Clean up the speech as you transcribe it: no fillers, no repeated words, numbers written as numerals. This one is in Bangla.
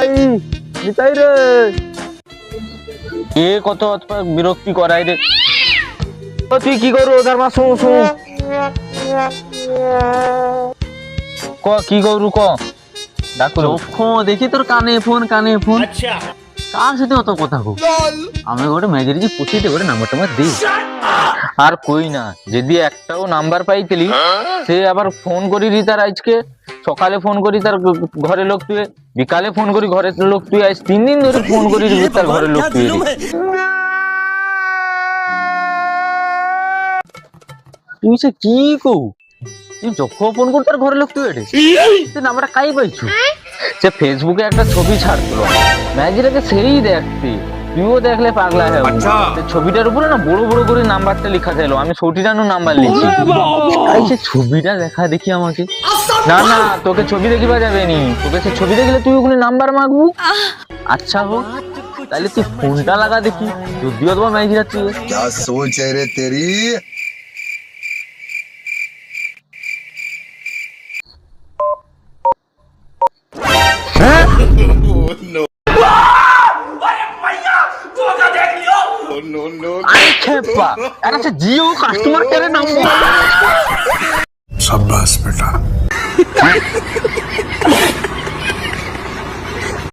নিতাই রে এ কত বিরক্তি করাই রে। তুই কি করু ওধার মা শু শু ক কি করু ক ডাকু দেখি তোর কানে ফোন আচ্ছা কার সাথে অত কথা কো আমি গোটে মেজরিজি পুছিতে গোটে নাম্বারটা মত দে আর কই না যদি একটাও নাম্বার পাইতেলি সে আবার ফোন করি রি তার আজকে সকালে ফোন করি তার ঘরে লোক তুই বিকালে ফোন করি ঘরের লোক তুই আজ 3 দিন ধরে ফোন করি রি তার ঘরের লোক তুই তুই সে কি কও তুই যখন ফোন কর তার ঘরের লোক তুই এটে তুই নাম্বারটা কাই পাইছু সে ফেসবুকে একটা ছবি ছাড়ছিল ম্যাজিরাকে সেই দেখতে তুইও দেখলে পাগলা হয়ে ছবিটার উপরে না বড় বড় করে নাম্বারটা লেখা ছিল আমি ছোটিটানো নাম্বার লিখছি তাই সে ছবিটা দেখা দেখি আমাকে না না তোকে ছবি দেখিবা যাবে নি তোকে সে ছবি দেখলে তুই ওখানে নাম্বার মাগবু আচ্ছা হোক তাহলে তুই ফোনটা লাগা দেখি যদিও তোমার ম্যাজিরা তুই क्या सोच है रे तेरी जियो कस्टमर केयर नंबर शाबाश बेटा